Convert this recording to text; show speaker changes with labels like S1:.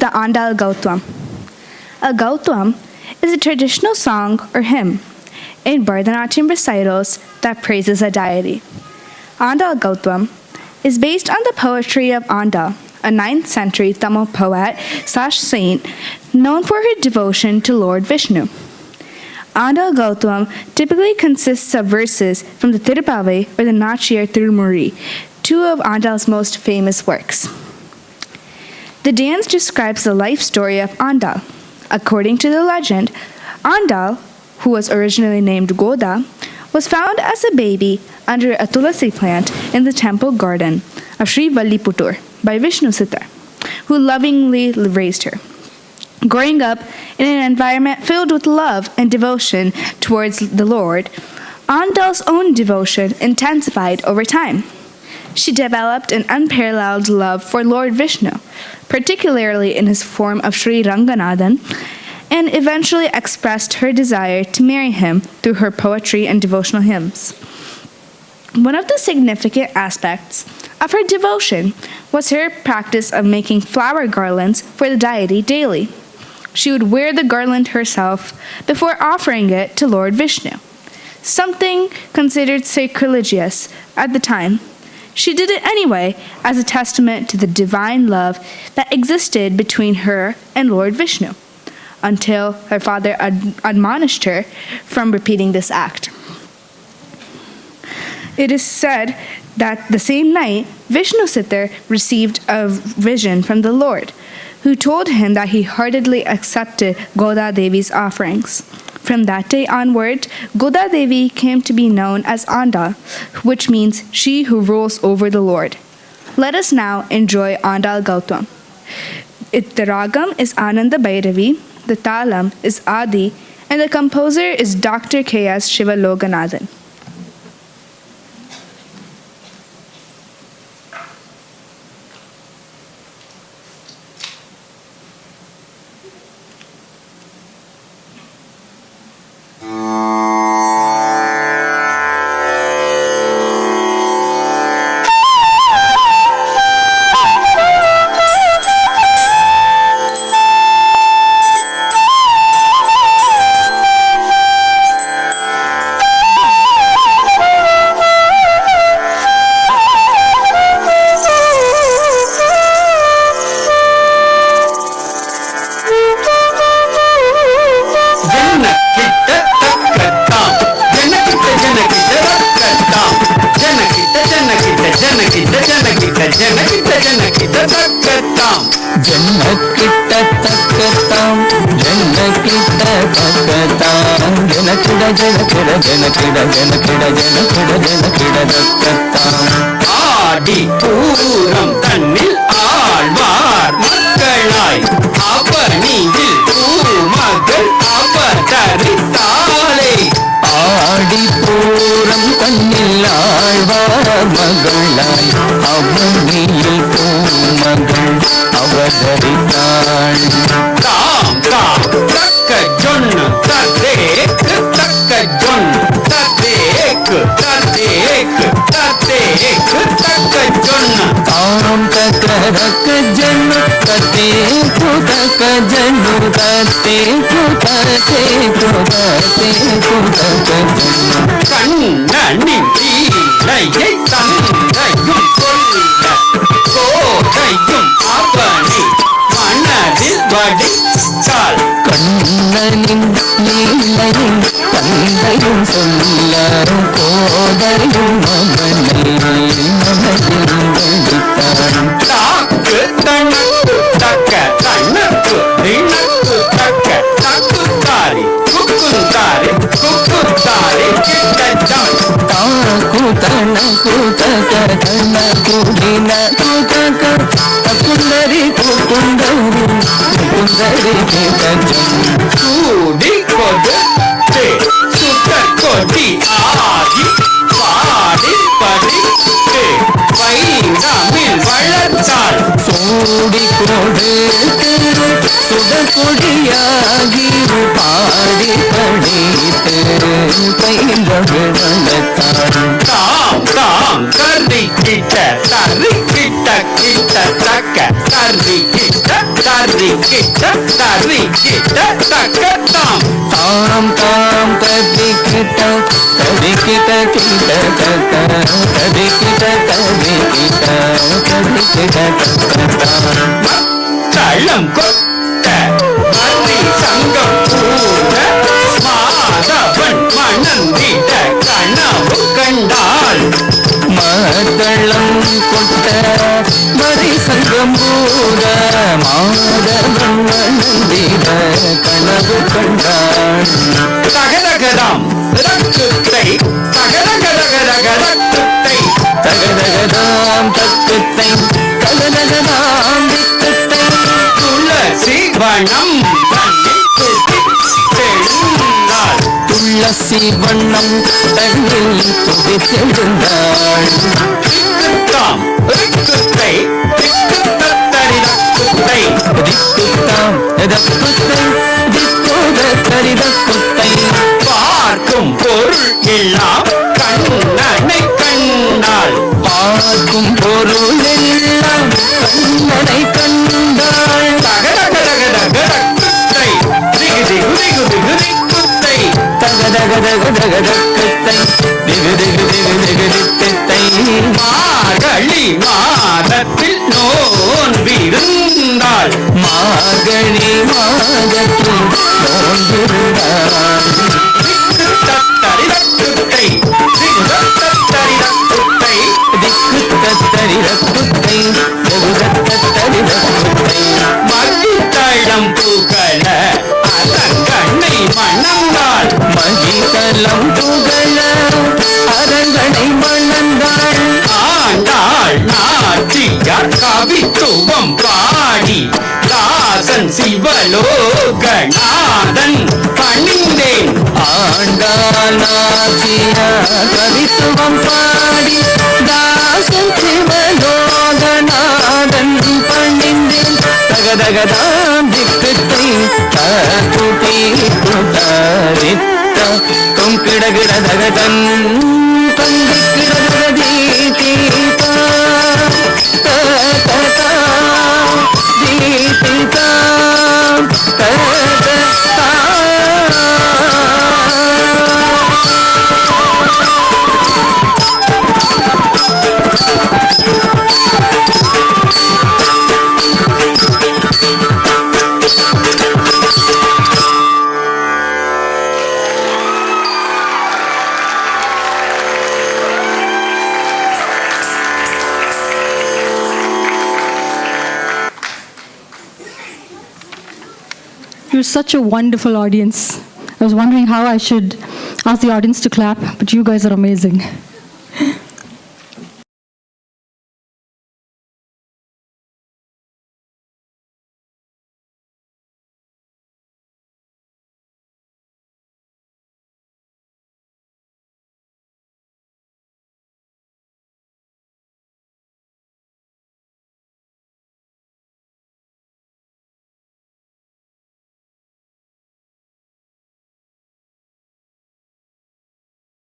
S1: the Andal Gautwam. A Gautwam is a traditional song or hymn in Bharatanatyam recitals that praises a deity. Andal Gautwam is based on the poetry of Andal, a 9th century Tamil poet / saint known for her devotion to Lord Vishnu. Andal Gautwam typically consists of verses from the Tirupavai or the Nachiyar Tirumuri, two of Andal's most famous works. The dance describes the life story of Andal. According to the legend, Andal, who was originally named Goda, was found as a baby under a tulasi plant in the temple garden of Sri Valliputtur by Vishnu Sitar, who lovingly raised her. Growing up in an environment filled with love and devotion towards the Lord, Andal's own devotion intensified over time. She developed an unparalleled love for Lord Vishnu, particularly in his form of Sri Ranganathan, and eventually expressed her desire to marry him through her poetry and devotional hymns. One of the significant aspects of her devotion was her practice of making flower garlands for the deity daily. She would wear the garland herself before offering it to Lord Vishnu, something considered sacrilegious at the time. She did it anyway as a testament to the divine love that existed between her and Lord Vishnu, until her father admonished her from repeating this act. It is said that the same night, Vishnu Sitar received a vision from the Lord, who told him that he heartily accepted Goda Devi's offerings. From that day onward, Goda Devi came to be known as Andal, which means she who rules over the Lord. Let us now enjoy Andal Gautwam. The ragam is Ananda Bhairavi, the talam is Adi, and the composer is Dr. K.S. Shivaloganathan.
S2: ஆடி பூரம் தன்னில் ஆழ்வார் மக்களாய் அவனியில் பூமகள் அவதரித்தாளே.
S3: ஆடி பூரம் தன்னில் ஆழ்வார் மகளாய் அவனியில் பூமகள் அவதரித்தாள்.
S2: தாம் தாம் தக்க ஜொன்னு தத்தேக்கு தக்க ஜொன்னு தத்தேக்கு தத்தேக்கு தத்தேக்கு தக்க ஜொன்னு.
S3: தாம் தக்க தக்க ஜன்னு தத்தேக்கு தக்க ஜன்னு தத்தேக்கு தத்தேக்கு தத்தேக்கு தக்க ஜன்னு.
S2: கண்ணனின் லீலையை தந்தையும் சொல்ல கோதையும் அவனை மனதில் வடித்தாள்.
S3: கண்ணனின் லீலையும் தந்தையும் சொல்ல கோதையும் அவனை மனதில் வடித்தாள்.
S2: தாக்கு தனக்கு தக்க தனக்கு தினக்கு தக்க தக்குத்தாரி குக்குந்தாரி குக்குத்தாரி கிட்டச்சான்.
S3: தாக்கு தனக்கு தக்க தனக்கு தினக்கு தக்க தக்குந்தரி குக்குந்தரி குக்குந்தரி கிட்டச்சான்.
S2: சூடி கொடுத்தே சுத்தர் கொடி ஆகி பாடி படித்தே வைரமில் வளர்த்தாள்.
S3: சூடி கொடுத்து சுடற்கொடியாகி பாடி படித்து பயின்றவிழத்தாள்.
S2: தாம் தாம் கறி கிட்ட தறி கிட்ட கிட்ட தக்க தறி கிட்ட தறி கிட்ட தரி கிட்ட தக்கத்தாம்
S3: தாம் தாம் ததிக்கிட்ட ததிக்கிட்ட கிட்ட தக்க ததிக்கிட்ட ததிக்கிட்ட ததிக்கிட்ட தக்கத்தாம்
S2: தள்ளம் கொட்ட அரி சங்கம் கூட மாதவன் மணந்திட கனவு கண்டாள்
S3: மதளம் கொட்ட மதி சங்கம் பூத மாதவன் மணந்திட கனவு கண்டாள்
S2: தகதகதாம் ரக்குத்தை தகதகதகதக ரக்குத்தை
S3: தகதகதாம் தக்குத்தை தகதகதாம் திக்குத்தை
S2: துளசி வனம் தன்னில் துதித்தெழுந்தாள்
S3: துளசி வண்ணம் தண்ணில் துதித்தெழுந்தாள்
S2: திக்குத்தாம் ரிக்குத்தை திக்குத்தத்தரி ரக்குத்தை
S3: திக்குத்தாம் எதக்குத்தை திக்கோத கரிதக்குத்தை
S2: பார்க்கும் பொருள் எல்லாம் கண்ணனை கண்டாள்
S3: பார்க்கும் பொருள் எல்லாம் கண்ணனை கண்டாள்
S2: தகதகதகதக ரக்குத்தை திகு திகு திகு திகு திக்குத்தை
S3: தகதகதகதகதக்குத்தை திகு திகு திகு திகு திக்குத்தை
S2: மார்கழி மாதத்தில் நோன்பிருந்தாள்
S3: மார்கழி மாதத்தில் நோன்பிருந்தாள்
S2: திக்குத்தத்தரி ரக்குத்தை திகுதத்தரி ரக்குத்தை
S3: திக்குத்தத்தரி ரக்குத்தை திகுதத்தரி ரக்குத்தை
S2: மகிழ்தளம் புகழ அதங்கண்ணை மணந்தாள்
S3: மகிதலம் புகழ அரங்கனை மணந்தாள்
S2: ஆண்டாள் நாச்சியார் கவித்துவம் பாடி ராசன் சிவலோகநாதன் பணிந்தேன்
S3: ஆண்டாள் நாச்சிய கவித்துவம் பாடி தாசன் சிவலோகநாதன் பணிந்தேன் தகதகதாம் திக்குத்தை தகுதி குதரித்த தொங்கிடகிட தகதன் தங்கிக்கிடதீ தீதா தததா தீதிதா தததா
S4: You're such a wonderful audience. I was wondering how I should ask the audience to clap, but you guys are amazing.